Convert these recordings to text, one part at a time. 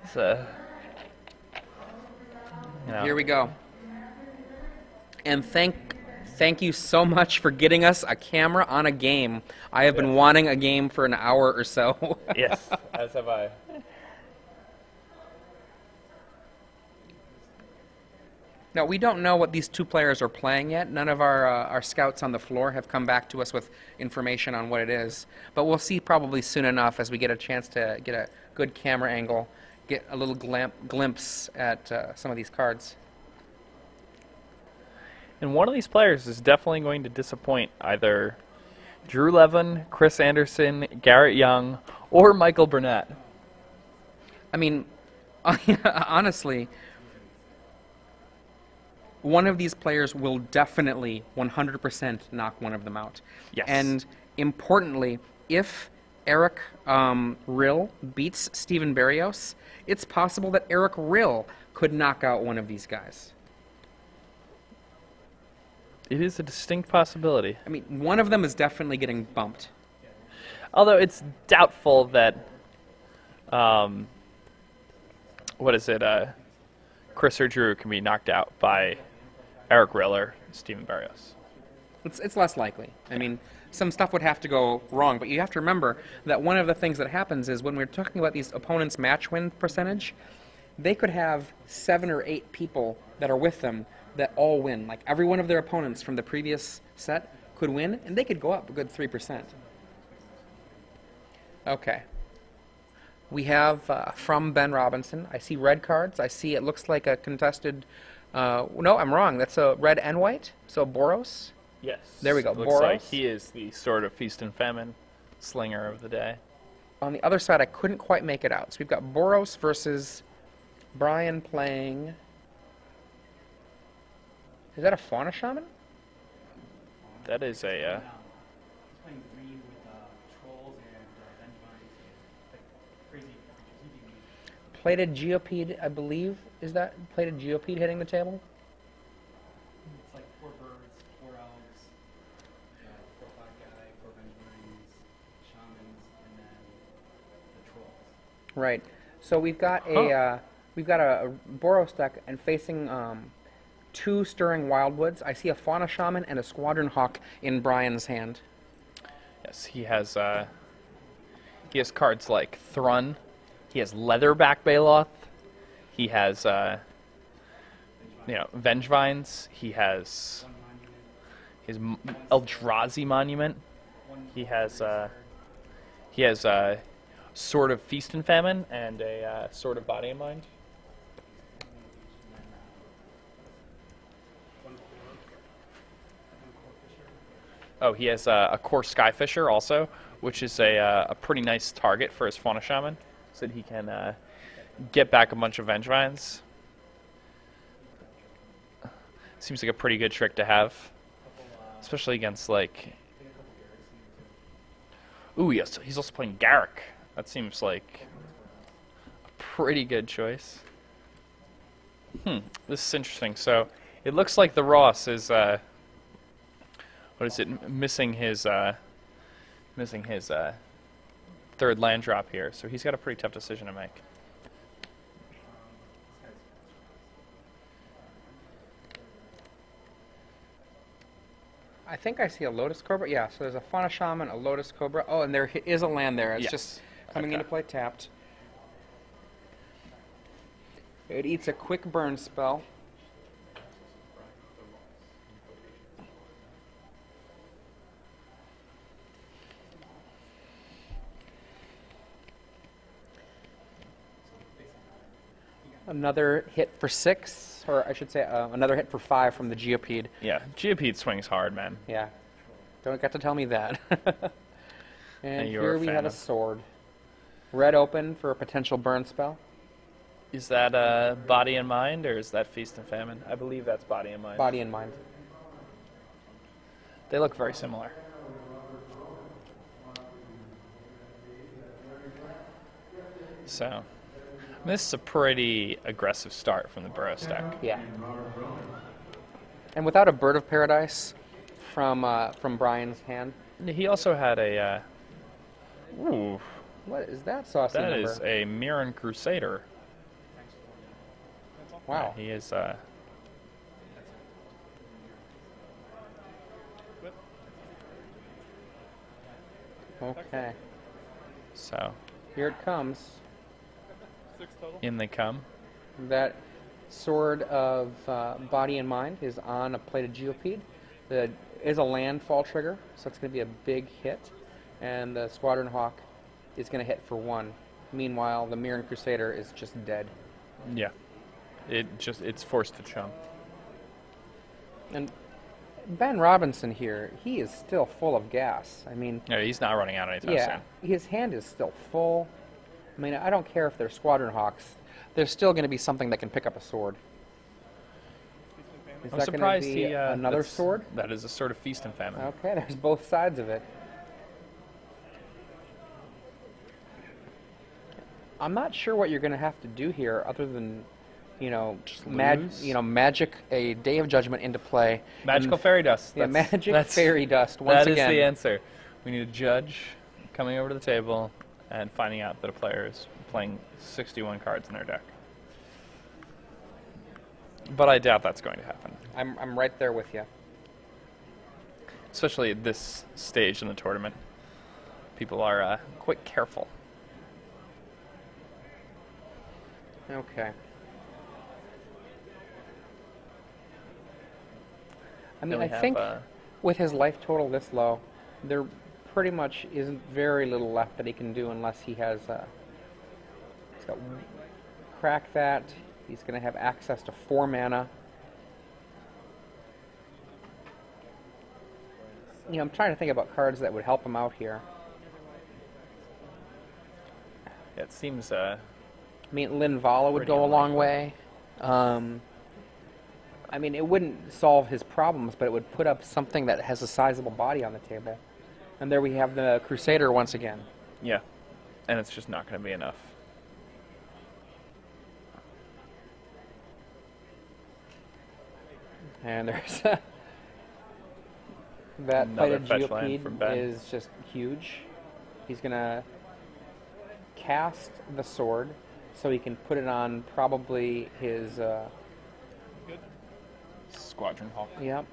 It's you know, Here we go. And thank you so much for getting us a camera on a game. I have been yes, wanting a game for an hour or so. yes, as have I. Now, we don't know what these two players are playing yet. None of our scouts on the floor have come back to us with information on what it is. But we'll see probably soon enough as we get a chance to get a good camera angle, get a little glimpse at some of these cards. And one of these players is definitely going to disappoint either Drew Levin, Chris Anderson, Garrett Young, or Michael Burnett. I mean, honestly, one of these players will definitely 100% knock one of them out. Yes. And importantly, if Eric Rill beats Steven Barrios, it's possible that Eric Rill could knock out one of these guys. It is a distinct possibility. I mean, one of them is definitely getting bumped. Although it's doubtful that, Chris or Drew can be knocked out by Eric Rill or Steven Barrios. It's less likely. I mean, some stuff would have to go wrong, but you have to remember that one of the things that happens is when we're talking about these opponents' match win percentage, they could have 7 or 8 people that are with them that all win. Like every one of their opponents from the previous set could win, and they could go up a good 3%. Okay. We have from Ben Robinson. I see red cards. I see it looks like a contested. No, I'm wrong. That's a red and white. So Boros. Yes. There we go. Looks Boros. like he is the sort of feast and famine slinger of the day. On the other side, I couldn't quite make it out. So we've got Boros versus Brian playing. Is that a Fauna Shaman? That is a. Playing green with trolls and Vengevines, like crazy creatures. Plated Geopede, I believe. Is that Plated Geopede hitting the table? It's like 4 birds, 4 elves, 4 black guy, 4 Vengevines, shamans, and then the trolls. Right. So we've got a Boros deck and facing 2 Stirring Wildwoods. I see a Fauna Shaman and a Squadron Hawk in Brian's hand. Yes, he has cards like Thrun. He has Leatherback Baloth. He has Vengevines. He has his Eldrazi Monument. He has Sword of Feast and Famine and a Sword of Body and Mind. Oh, he has a Core Skyfisher also, which is a pretty nice target for his Fauna Shaman, so that he can get back a bunch of Vengevines. Seems like a pretty good trick to have, especially against, like... Ooh, yes, he's also playing Garrick. That seems like a pretty good choice. This is interesting. So, it looks like the Ross is... missing his third land drop here, so he's got a pretty tough decision to make. I think I see a Lotus Cobra. Yeah, so there's a Fauna Shaman, a Lotus Cobra. Oh, and there is a land there. It's Yes. just coming Okay. into play tapped. It eats a quick burn spell. Another hit for 6, or I should say another hit for 5 from the Geopede. Yeah, Geopede swings hard, man. Yeah. Don't get to tell me that. And you're here a we fan had a of- sword. Red open for a potential burn spell. Is that Body and Mind, or is that Feast and Famine? I believe that's Body and Mind. Body and mind. They look very similar. So, this is a pretty aggressive start from the Burrows deck. Yeah. And without a Bird of Paradise from Brian's hand. He also had a... ooh, What is that saucy that number? is a Mirren Crusader. Wow. He is. Okay. So Here it comes. in they come. That sword of body and mind is on a plated geopede. There is a landfall trigger, so it's going to be a big hit. And the Squadron Hawk is going to hit for 1. Meanwhile, the Mirren Crusader is just dead. Yeah. It's forced to chum. And Ben Robinson here, he is still full of gas. I mean, No, he's not running out anytime yeah, soon. his hand is still full. I mean, I don't care if they're Squadron Hawks. There's still going to be something that can pick up a sword. Is I'm that surprised going to be he another sword? That is a sort of feast and famine. Okay, there's both sides of it. I'm not sure what you're going to have to do here, other than, lose? magic a Day of Judgment into play. Magical and, fairy dust. Yeah, magic fairy dust. Once That is again, the answer. We need a judge coming over to the table and finding out that a player is playing 61 cards in their deck. But I doubt that's going to happen, I'm right there with you. especially at this stage in the tournament. People are quite careful. Okay. I Then mean, we I have, think with his life total this low, there pretty much isn't very little left that he can do unless he has. He's got crack that. He's going to have access to 4 mana. I'm trying to think about cards that would help him out here. Yeah, it seems. I mean, Linvala would Pretty go a long unlikely. way. I mean, it wouldn't solve his problems, but it would put up something that has a sizable body on the table. And there we have the Crusader once again. Yeah, and it's just not going to be enough. And there's that Another plated fetch land from Ben. Geopede is just huge. He's going to cast the sword so he can put it on probably his... Squadron Hawk. Yep.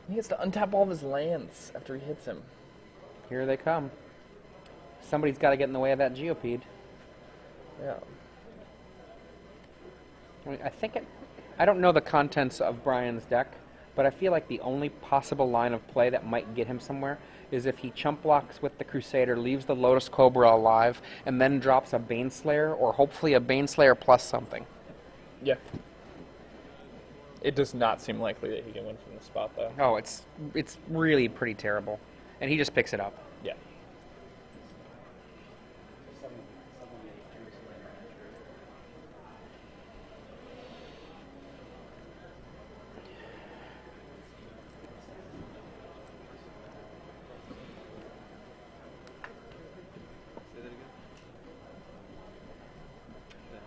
He has to untap all of his lands after he hits him. Here they come. Somebody's got to get in the way of that Geopede. Yeah. I mean, I don't know the contents of Brian's deck, but I feel like the only possible line of play that might get him somewhere is if he chump blocks with the Crusader, leaves the Lotus Cobra alive, and then drops a Baneslayer, or hopefully a Baneslayer plus something. Yeah. It does not seem likely that he can win from the spot, though. Oh, it's really pretty terrible. And he just picks it up. Yeah.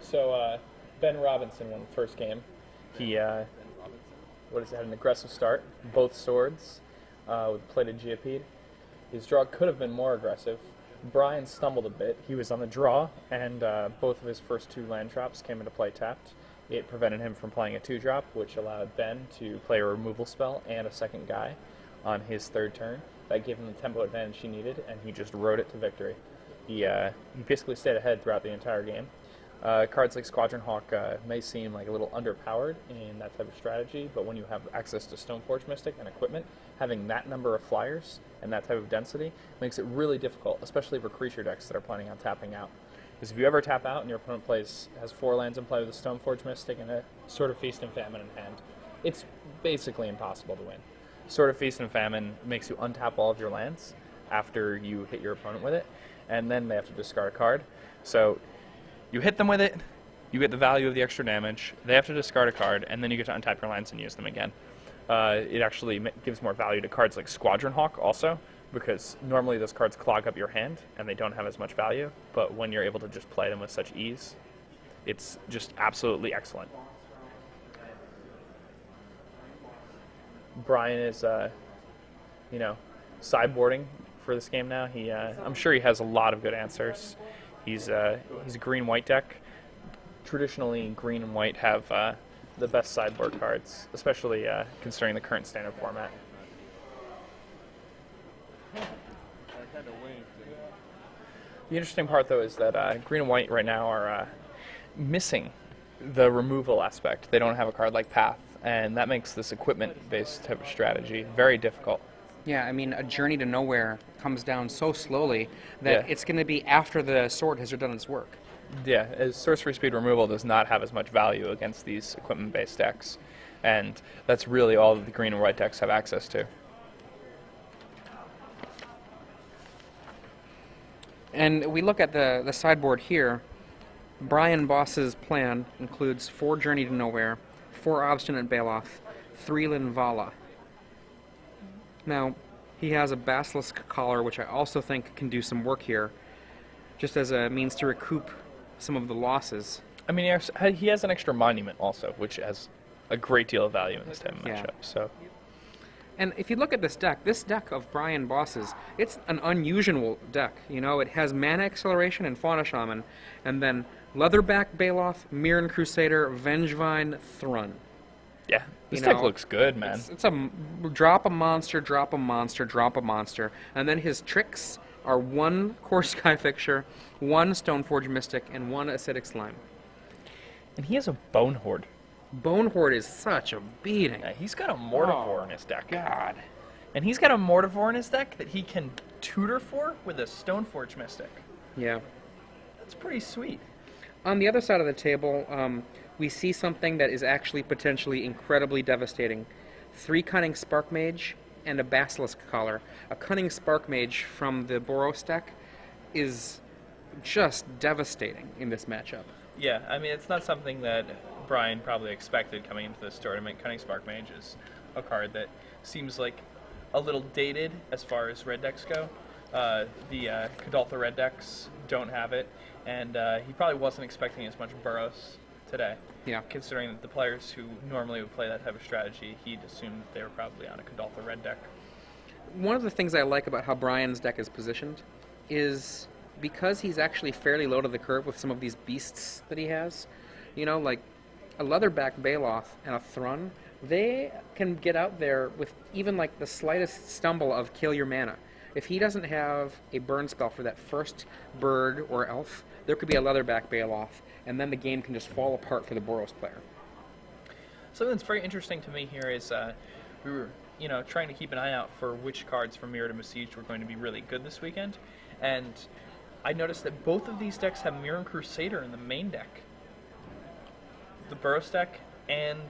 So, Ben Robinson won the first game. He, had an aggressive start, both swords, with plated Geopede. His draw could have been more aggressive. Brian stumbled a bit. He was on the draw, and both of his first 2 land drops came into play tapped. It prevented him from playing a 2-drop, which allowed Ben to play a removal spell and a second guy on his 3rd turn. That gave him the tempo advantage he needed, and he just rode it to victory. He basically stayed ahead throughout the entire game. Cards like Squadron Hawk may seem like a little underpowered in that type of strategy, but when you have access to Stoneforge Mystic and equipment, having that number of flyers and that type of density makes it really difficult, especially for creature decks that are planning on tapping out. Because if you ever tap out and your opponent has 4 lands in play with a Stoneforge Mystic and a Sword of Feast and Famine in hand, it's basically impossible to win. Sword of Feast and Famine makes you untap all of your lands after you hit your opponent with it, and then they have to discard a card. So you hit them with it, you get the value of the extra damage, they have to discard a card, and then you get to untap your lands and use them again. It actually gives more value to cards like Squadron Hawk also, because normally those cards clog up your hand and they don't have as much value, but when you're able to just play them with such ease, it's just absolutely excellent. Brian is, sideboarding for this game now. I'm sure he has a lot of good answers. He's a green-white deck. Traditionally, green and white have the best sideboard cards, especially considering the current standard format. The interesting part, though, is that green and white right now are missing the removal aspect. They don't have a card like Path, and that makes this equipment-based type of strategy very difficult. Yeah, I mean, a Journey to Nowhere comes down so slowly that Yeah. it's going to be after the sword has done its work. Yeah, as sorcery speed removal does not have as much value against these equipment-based decks, and that's really all that the green and white decks have access to. And we look at the sideboard here. Brian Boss's plan includes 4 Journey to Nowhere, 4 Obstinate Baloth, 3 Linvala. Now, he has a Basilisk Collar, which I also think can do some work here, just as a means to recoup some of the losses. I mean, he has an extra monument also, which has a great deal of value in this type of Yeah. matchup. So, And if you look at this deck of Brian Boss's, it's an unusual deck. You know, it has Mana Acceleration and Fauna Shaman, and then Leatherback Baloth, Mirren Crusader, Vengevine, Thrun. yeah, this You deck know, looks good, man. It's a drop a monster, drop a monster, drop a monster, and then his tricks are 1 Core Sky Fixture, 1 Stoneforge Mystic, and 1 Acidic Slime. And he has a Bone Horde. Bone Horde is such a beating. Yeah, he's got a Mortivore in his deck. God. And he's got a Mortivore in his deck that he can tutor for with a Stoneforge Mystic. Yeah. That's pretty sweet. On the other side of the table, we see something that is actually potentially incredibly devastating. 3 Cunning Spark Mage and a Basilisk Collar. A Cunning Spark Mage from the Boros deck is just devastating in this matchup. Yeah, I mean, it's not something that Brian probably expected coming into this tournament. Cunning Spark Mage is a card that seems like a little dated as far as red decks go. The Kadaltha red decks don't have it, and he probably wasn't expecting as much Burrows today. Yeah. Considering that the players who normally would play that type of strategy, he'd assumed they were probably on a Kadaltha red deck. One of the things I like about how Brian's deck is positioned is because he's actually fairly low to the curve with some of these beasts that he has. You know, like a Leatherback Baloth and a Thrun, they can get out there with even like the slightest stumble of kill your mana. If he doesn't have a burn spell for that first bird or elf, there could be a Leatherback Baloth, and then the game can just fall apart for the Boros player. Something that's very interesting to me here is we were, trying to keep an eye out for which cards from Mirror to Besieged were going to be really good this weekend, and I noticed that both of these decks have Mirren Crusader in the main deck. The Burrows deck and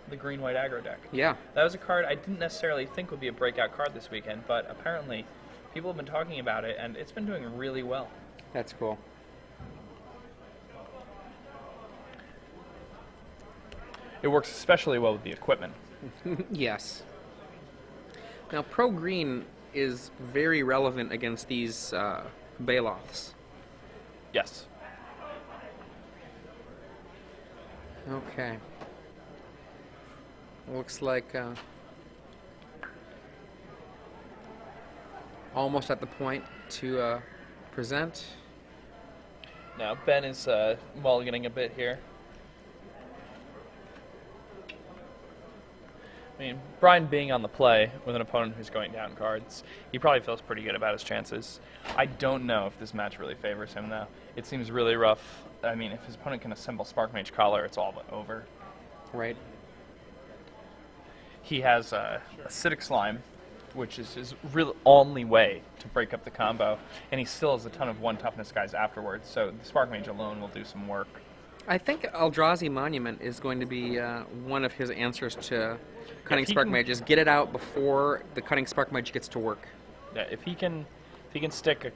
the green-white aggro deck. Yeah. That was a card I didn't necessarily think would be a breakout card this weekend, but apparently people have been talking about it, and it's been doing really well. That's cool. It works especially well with the equipment. Yes. Now, Pro Green is very relevant against these Baloths. Yes. Okay. Looks like almost at the point to present. Now, Ben is mulliganing a bit here. I mean, Brian being on the play with an opponent who's going down cards, he probably feels pretty good about his chances. I don't know if this match really favors him, though. It seems really rough. I mean, if his opponent can assemble Spark Mage Collar, it's all but over. Right. He has Acidic Slime, which is his real only way to break up the combo, and he still has a ton of 1 toughness guys afterwards, so the Spark Mage alone will do some work. I think Eldrazi Monument is going to be one of his answers to Cunning he Spark can- Mage. Is get it out before the Cunning Spark Mage gets to work. Yeah, if he can stick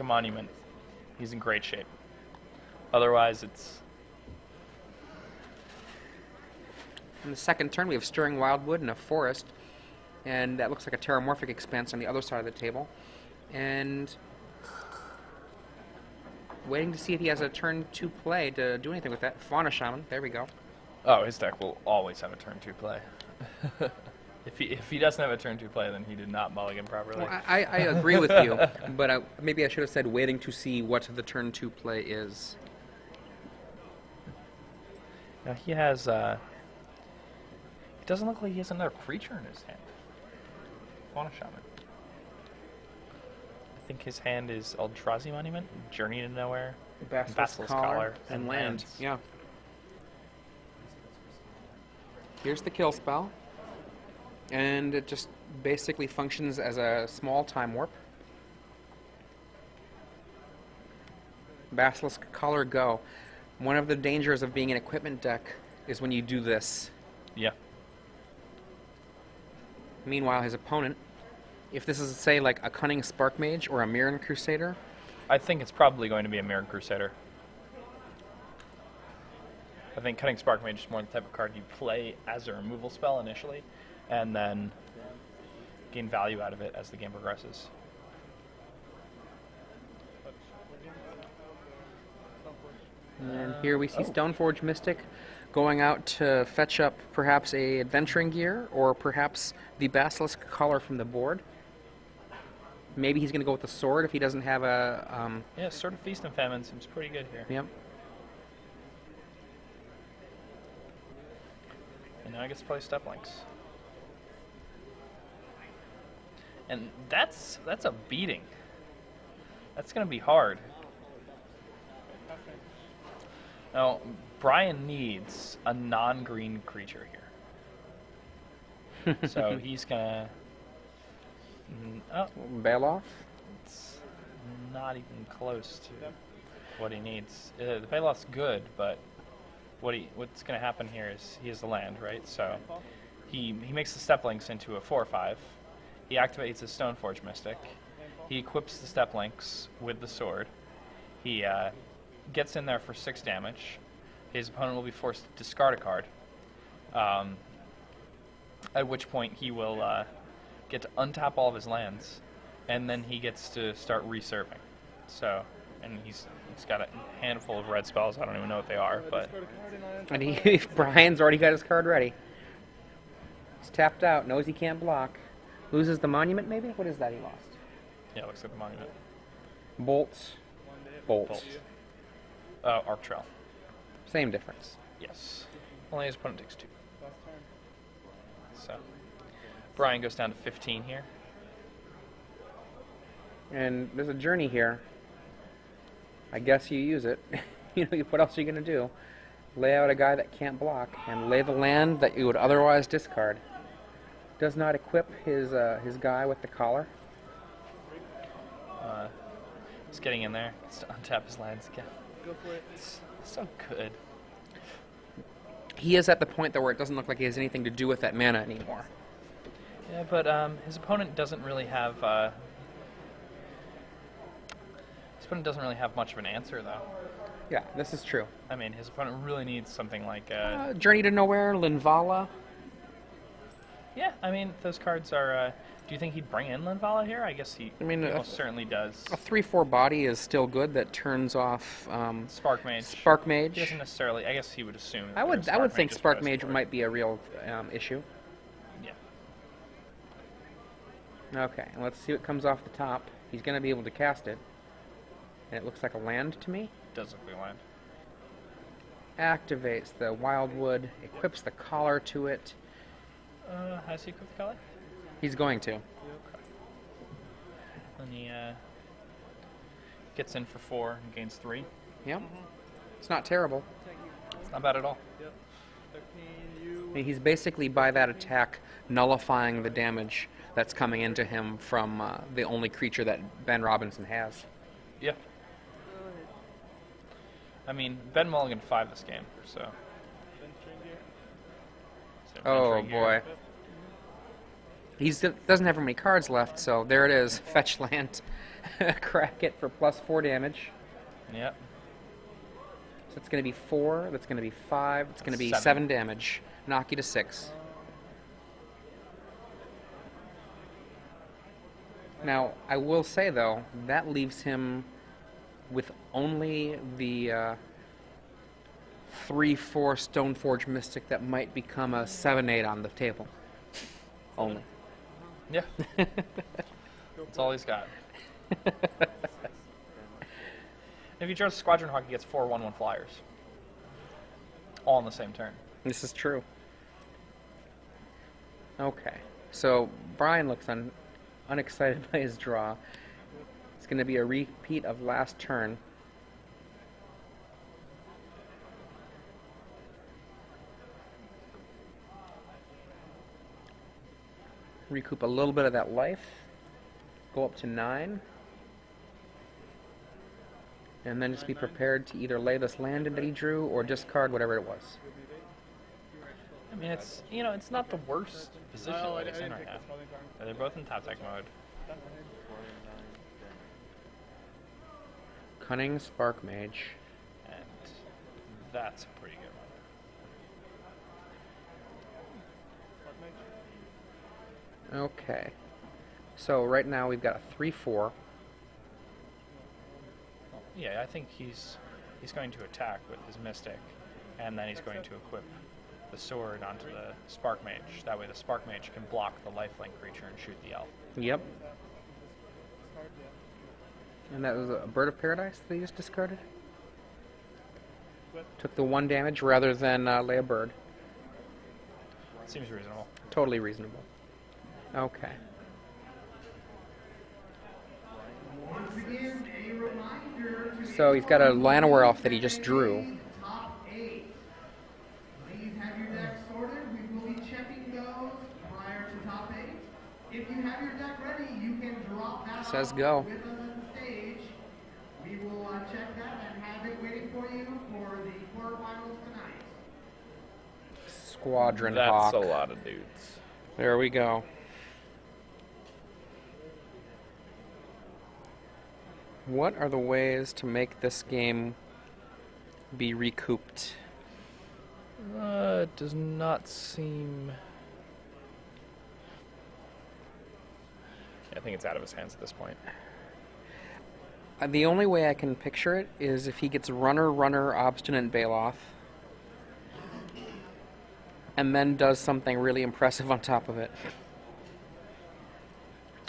a monument, he's in great shape. Otherwise, it's In the second turn, we have Stirring Wildwood and a Forest, and that looks like a Terramorphic Expanse on the other side of the table. And waiting to see if he has a turn 2 play to do anything with that. Fauna Shaman, there we go. his deck will always have a turn 2 play. If he doesn't have a turn 2 play, then he did not mulligan properly. Well, I agree with you, but maybe I should have said waiting to see what the turn 2 play is. Now he has. It doesn't look like he has another creature in his hand. Fauna Shaman. I think his hand is Eldrazi Monument, Journey to Nowhere, Basilisk Collar, and land. Yeah. Here's the kill spell. And it just basically functions as a small time warp. Basilisk Collar, go. One of the dangers of being an equipment deck is when you do this. Yeah. Meanwhile, his opponent, if this is, say, like a Cunning Spark Mage or a Mirren Crusader, I think it's probably going to be a Mirror Crusader. I think Cutting Spark Mage is more the type of card you play as a removal spell initially, and then gain value out of it as the game progresses. and here we see Stoneforge Mystic going out to fetch up perhaps a Adventuring Gear or perhaps the Basilisk Collar from the board. Maybe he's going to go with the sword if he doesn't have a... Yeah, Sword of Feast and Famine seems pretty good here. Yep. And now I get to play Step Links. And that's a beating. That's going to be hard. Now, Brian needs a non-green creature here. So he's going to... Oh, Bailoff? it's not even close to what he needs. The Bailoff's good, but what's going to happen here is he has the land, right? So he makes the Step Links into a 4/5. He activates his Stoneforge Mystic. He equips the Step Links with the sword. He gets in there for 6 damage. His opponent will be forced to discard a card. At which point he will get to untap all of his lands, and then he gets to start reserving. So, and he's got a handful of red spells. I don't even know what they are, but And Brian's already got his card ready. He's tapped out, knows he can't block. Loses the monument, maybe? What is that he lost? yeah, looks like the monument. Bolts. Bolts. Bolt. Arc Trail. Same difference. Yes. Only his opponent takes 2. So, Brian goes down to 15 here. And there's a journey here. I guess you use it. You know, what else are you going to do? Lay out a guy that can't block and lay the land that you would otherwise discard. Does not equip his guy with the collar. He's getting in there. Gets to untap his lands again. Go for it. It's so good. He is at the point though where it doesn't look like he has anything to do with that mana anymore. Yeah, but his opponent doesn't really have much of an answer, though. Yeah, this is true. I mean, his opponent really needs something like Journey to Nowhere, Linvala. yeah, I mean, those cards are... do you think he'd bring in Linvala here? I guess he almost certainly does. A 3/4 body is still good that turns off Spark Mage. Spark He Mage. doesn't necessarily... I guess he would assume... that I would there's think Mages Spark first Mage for it. might be a real issue. Yeah. Okay, let's see what comes off the top. He's going to be able to cast it. And it looks like a land to me. Does look like land. Activates the Wildwood, equips the collar to it. Has he equipped the color? He's going to. And he gets in for 4 and gains 3. Yep. It's not terrible. It's not bad at all. Yep. 13, you. I mean, he's basically, by that attack, nullifying the damage that's coming into him from the only creature that Ben Robinson has. Yeah. I mean, Ben Mulligan 5 this game, so... Adventuring Gear. so Oh, Adventuring Gear. boy. He doesn't have very many cards left, so there it is. Fetch land. Crack it for +4 damage. Yep. So it's going to be 4, that's going to be 5, it's going to be 7. 7 damage. Knock you to 6. Now, I will say, though, that leaves him with only the 3/4 Stoneforge Mystic that might become a 7/8 on the table. only. Yeah. That's all he's got. If he draws Squadron Hawk, he gets 4 1/1 flyers. All on the same turn. This is true. Okay, so Brian looks unexcited by his draw. It's going to be a repeat of last turn. Recoup a little bit of that life. Go up to 9. And then just be prepared to either lay this land in that he drew or discard whatever it was. I mean, it's it's not the worst position that it's in right now. They're both in top deck mode. Cunning Spark Mage. And that's a pretty good one. Okay. So right now we've got a 3/4. Yeah, I think he's going to attack with his Mystic, and then he's going to equip the sword onto the Spark Mage. That way the Spark Mage can block the lifelink creature and shoot the elf. Yep. And that was a Bird of Paradise that he just discarded? Took the 1 damage rather than lay a bird. Seems reasonable. Totally reasonable. Okay. So he's got a Llanowar elf that he just drew. Top 8. Please have your deck sorted. We will be checking those prior to top 8. If you have your deck ready, you can drop that Says off go. with us at the stage. We will check that and have it waiting for you for the quarterfinals tonight. Squadron That's Hawk. a lot of dudes. There we go. What are the ways to make this game be recouped? It does not seem... I think it's out of his hands at this point. The only way I can picture it is if he gets Runner, Obstinate Baloth, and then does something really impressive on top of it.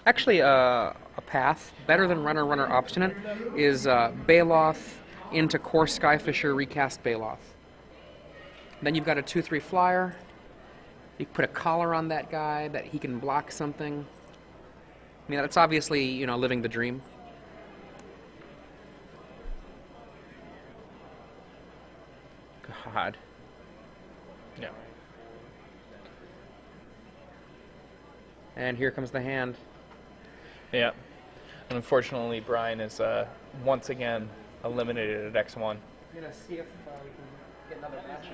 Actually, a path better than Runner, Obstinate is Baloth into Core Skyfisher, recast Baloth. Then you've got a 2/3 flyer. You put a collar on that guy that he can block something. I mean, that's obviously, living the dream. God. Yeah. And here comes the hand. Yeah. And unfortunately, Brian is once again eliminated at X1. I'm gonna see if we can get another match in.